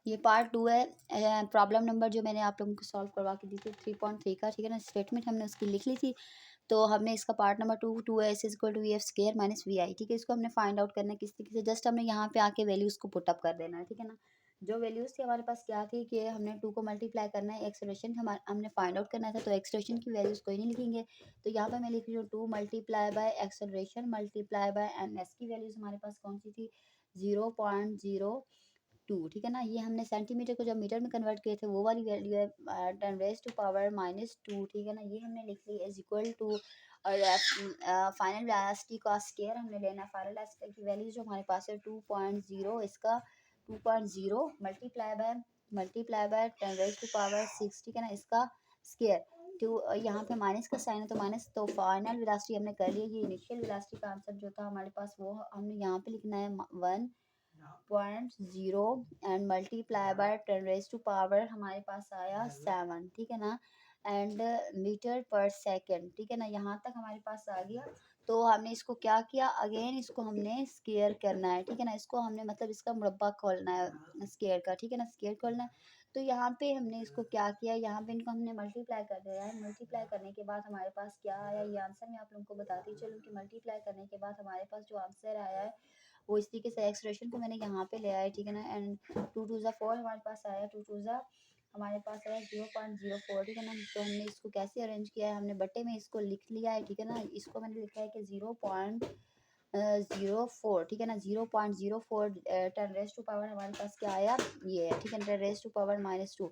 ये पार्ट 2 है। Problem number जो मैंने आप लोगों को सॉल्व करवा के दी थी 3.3 का, ठीक है ना, स्टेटमेंट हमने उसकी लिख ली थी। तो हमने इसका part number 2 2s = vf square minus vi, ठीक है। इसको हमने फाइंड आउट करना है किस तरीके से, जस्ट हमने यहाँ पे आके वैल्यूज़ को पुट अप कर देना है, ठीक है ना। जो वैल्यूज़ थी हमारे पास क्या थी कि हमने 2 को मल्टीप्लाई करना है, एक्सेलरेशन हमने फाइंड आउट करना था, तो एक्सेलरेशन की वैल्यूज़ कोई नहीं लिखेंगे। तो यहाँ पे मैं लिख रही हूँ 2 multiply by acceleration multiply by N S की वैल्यूज़ हमारे पास कौन सी थी 0.02, ठीक है ना। ये हमने सेंटीमीटर को जब मीटर में कन्वर्ट किए थे वो वाली वैल्यू है 10⁻⁻², ठीक है ना। ये हमने लिख ली इज इक्वल टू, और फाइनल वेलोसिटी का स्क्वायर हमने लेना। फाइनल वेलोसिटी की वैल्यू जो हमारे पास है 2.0, इसका 2.0 मल्टीप्लाई बाय 10⁻⁶, ठीक है ना, इसका स्क्वायर। तो यहाँ पे माइनस का साइन है तो माइनस, तो फाइनल वेलोसिटी हमने कर लिया। ये इनिशियल वेलोसिटी का आंसर जो था हमारे पास वो हमने यहाँ पे लिखना है 1.0 एंड मल्टीप्लाई बाय 10⁻⁻, हमारे पास आया 7, ठीक है ना, एंड मीटर पर सेकंड, ठीक है ना। यहाँ तक हमारे पास आ गया। तो हमने इसको क्या किया, अगेन इसको हमने स्क्वायर करना है, ठीक है ना। इसको हमने मतलब इसका मुरब्बा खोलना है स्क्वायर का, ठीक है ना, स्क्वायर खोलना है। तो यहाँ पे हमने इसको क्या किया, यहाँ पे इनको हमने मल्टीप्लाई कर दिया है। मल्टीप्लाई करने के बाद हमारे पास क्या आया, ये आंसर मैं आप लोगों को बताती चलूँ कि मल्टीप्लाई करने के बाद हमारे पास जो आंसर आया है वो इस तरीके से, एक्सप्रेशन को मैंने यहाँ पे ले आया है, ठीक है ना। एंड 2 2 4 हमारे पास आया, 2 2 हमारे पास आया 0.04, ठीक है ना। तो हमने इसको कैसे अरेंज किया है, हमने बट्टे में इसको लिख लिया है, ठीक है ना। इसको मैंने लिखा है कि 0.04, ठीक है ना, 0.04 10⁻⁻ हमारे पास क्या आया, ये है, ठीक है, 10⁻⁻²।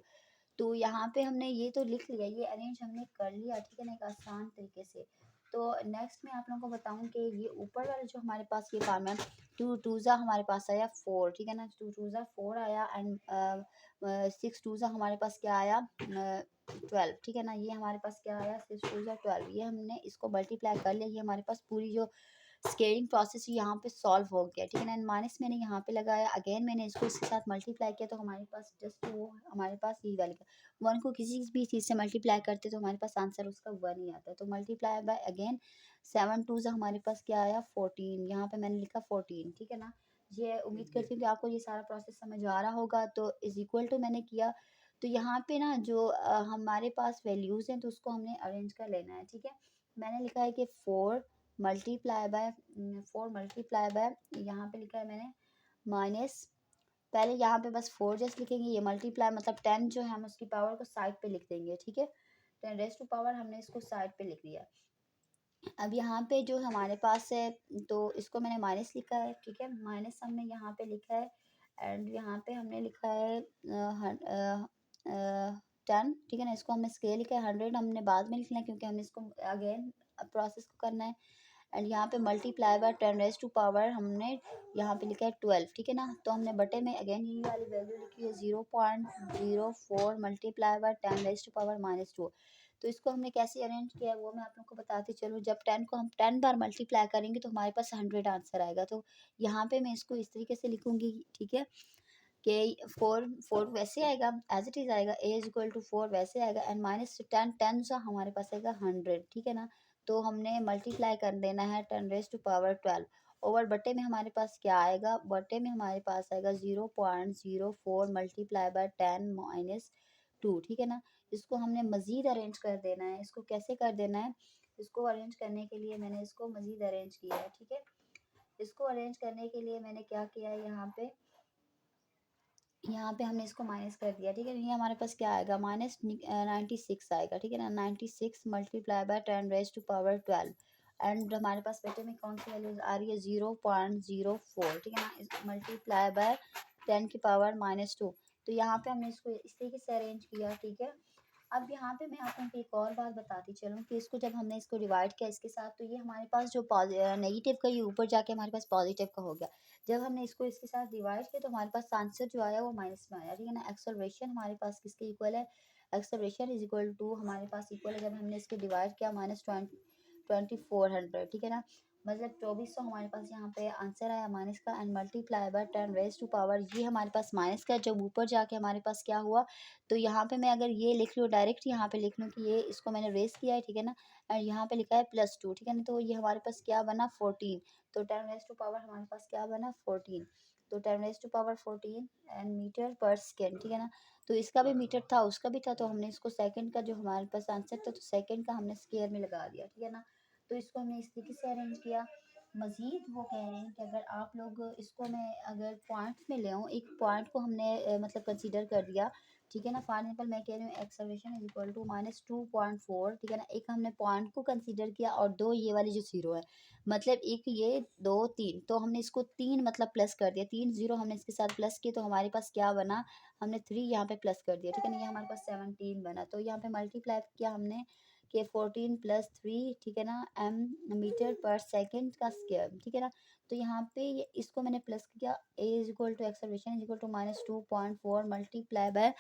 तो यहाँ पे हमने ये तो लिख लिया, ये अरेंज हमने कर लिया, ठीक है ना, एक आसान तरीके से। तो नेक्स्ट मैं आप लोगों को बताऊं कि ये ऊपर वाला जो हमारे पास ये काम है 2 2 हमारे पास आया 4, ठीक है ना, 2 2 4 आया, एंड 6 2 हमारे पास क्या आया 12, ठीक है ना। ये हमारे पास क्या आया 6 2 12, ये हमने इसको मल्टीप्लाई कर लिया। ये हमारे पास पूरी जो स्केलिंग प्रोसेस यहाँ पे सॉल्व हो गया, ठीक है ना। माइनस मैंने यहाँ पे लगाया, अगेन मैंने इसको इसके साथ मल्टीप्लाई किया, तो हमारे पास जस्ट वो हमारे पास ये वाली का 1 को किसी भी चीज़ से मल्टीप्लाई करते तो हमारे पास आंसर उसका 1 ही आता है। तो मल्टीप्लाई बाय अगेन 7 2 हमारे पास क्या आया 14, यहाँ पे मैंने लिखा 14, ठीक है ना। ये उम्मीद करती हूँ कि आपको ये सारा प्रोसेस समझ आ रहा होगा। तो इज इक्वल टू मैंने किया, तो यहाँ पे ना जो हमारे पास वैल्यूज़ हैं तो उसको हमने अरेंज कर लेना है, ठीक है। मैंने लिखा है कि 4 मल्टीप्लाई बाय 4 मल्टीप्लाई बाय, यहाँ पे लिखा है मैंने माइनस, पहले यहाँ पे बस 4 जस्ट लिखेंगे, ये मल्टीप्लाई मतलब 10 जो है हम उसकी पावर को साइड पे लिख देंगे, ठीक है। 10⁻⁻ हमने इसको साइड पे लिख दिया। अब यहाँ पे जो हमारे पास है तो इसको मैंने माइनस लिखा है, ठीक है, माइनस हमने यहाँ पे लिखा है, एंड यहाँ पे हमने लिखा है 10, ठीक है ना। इसको हमने स्केल लिखा है, 100 हमने बाद में लिखना है क्योंकि हमने इसको अगेन प्रोसेस को करना है। एंड यहाँ पे मल्टीप्लाई बाय 10⁻⁻ हमने यहाँ पे लिखा है 12, ठीक है ना। तो हमने बटे में अगेन यही वाली वैल्यू लिखी है 0.04 मल्टीप्लाई बाय 10⁻⁻²। तो इसको हमने कैसे अरेंज किया है वो मैं आप लोग को बताती चलूँ। जब 10 को हम 10 बार मल्टीप्लाई करेंगे तो हमारे पास 100 आंसर आएगा। तो यहाँ पे मैं इसको इस तरीके से लिखूंगी, ठीक है, कि 4 4 वैसे आएगा, एज इट इज़ आएगा, ए इज इक्वल टू 4 वैसे आएगा, एंड माइनस 10 10 सा हमारे पास आएगा 100, ठीक है ना। तो हमने मल्टीप्लाई कर देना है 10⁻12 ओवर बटे में हमारे पास क्या आएगा, बटे में हमारे पास आएगा 0.04 मल्टीप्लाई बाय 10⁻², ठीक है ना। इसको हमने मज़ीद अरेंज कर देना है। इसको कैसे कर देना है, इसको अरेंज करने के लिए मैंने इसको मज़ीद अरेंज किया है, ठीक है। इसको अरेंज करने के लिए मैंने क्या किया है, यहाँ पे हमने इसको माइनस कर दिया, ठीक है। ये हमारे पास क्या आएगा -96 आएगा, ठीक है ना। 96 मल्टीप्लाई बाय 10⁻12 एंड हमारे पास बेटे में कौन सी वैल्यूज आ रही है 0.04, ठीक है ना, मल्टीप्लाई बाय 10⁻⁻²। तो यहाँ पे हमने इसको इस तरीके से अरेंज किया, ठीक है। अब यहाँ पे मैं आप लोगों को एक और बात बताती चलूँ कि इसको जब हमने इसको डिवाइड किया इसके साथ, तो ये हमारे पास जो नेगेटिव का ये ऊपर जाके हमारे पास पॉजिटिव का हो गया। जब हमने इसको इसके साथ डिवाइड किया तो हमारे पास आंसर जो आया वो माइनस में आया, ठीक है ना। एक्सेलरेशन हमारे पास किसके इक्वल है, एक्सेलरेशन इज इक्वल टू हमारे पास इक्वल है, जब हमने इसके डिवाइड किया -2400, ठीक है ना, मतलब 2400 हमारे पास यहाँ पे आंसर आया माइनस का, एंड मल्टीप्लाई बाय 10⁻⁻, ये हमारे पास माइनस का जब ऊपर जाके हमारे पास क्या हुआ। तो यहाँ पे मैं अगर ये लिख रही हूँ डायरेक्ट, यहाँ पे लिख लूँ कि ये इसको मैंने रेस किया है, ठीक है ना, एंड यहाँ पे लिखा है +2, ठीक है ना। तो ये हमारे पास क्या बना 14, तो 10⁻⁻ हमारे पास क्या बना 14। तो 10⁻14 एंड मीटर पर सेकेंड, ठीक है ना। तो इसका भी मीटर था, उसका भी था, तो हमने इसको सेकंड का जो हमारे पास आंसर था, तो सेकंड का हमने स्क्वायर में लगा दिया, ठीक है ना। तो इसको हमने इस तरीके से अरेंज किया। मज़ीद वो कह रहे हैं कि अगर आप लोग इसको मैं अगर पॉइंट्स में ले आऊँ, एक पॉइंट को हमने मतलब कंसीडर कर दिया, ठीक है ना। फॉर एग्जाम्पल मैं कह रही हूँ एक्सेलरेशन इज इक्वल टू -2.4, ठीक है ना। एक हमने पॉइंट को कंसीडर किया और दो ये वाली जो जीरो है, मतलब एक ये दो तीन, तो हमने इसको तीन मतलब प्लस कर दिया, तीन जीरो हमने इसके साथ प्लस किए, तो हमारे पास क्या बना, हमने 3 यहाँ पे प्लस कर दिया, ठीक है ना। ये हमारे पास 17 बना। तो यहाँ पे मल्टीप्लाई किया हमने कि 14 + 3, ठीक है ना, एम मीटर पर सेकंड का स्क्वायर, ठीक है ना। तो यहाँ पे इसको मैंने प्लस किया, a is equal to acceleration is equal to -2.4 multiply by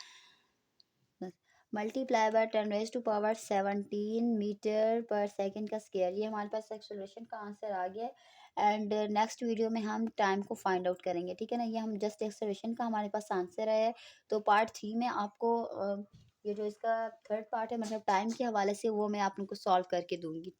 10⁻17 meter पर सेकंड का स्क्वायर। ये हमारे पास एक्सेलरेशन का आंसर आ गया है। एंड नेक्स्ट वीडियो में हम टाइम को फाइंड आउट करेंगे, ठीक है ना। ये हम जस्ट एक्सेलरेशन का हमारे पास आंसर है। तो पार्ट 3 में आपको ये जो इसका थर्ड पार्ट है मतलब टाइम के हवाले से, वो मैं आप लोग को सॉल्व करके दूंगी।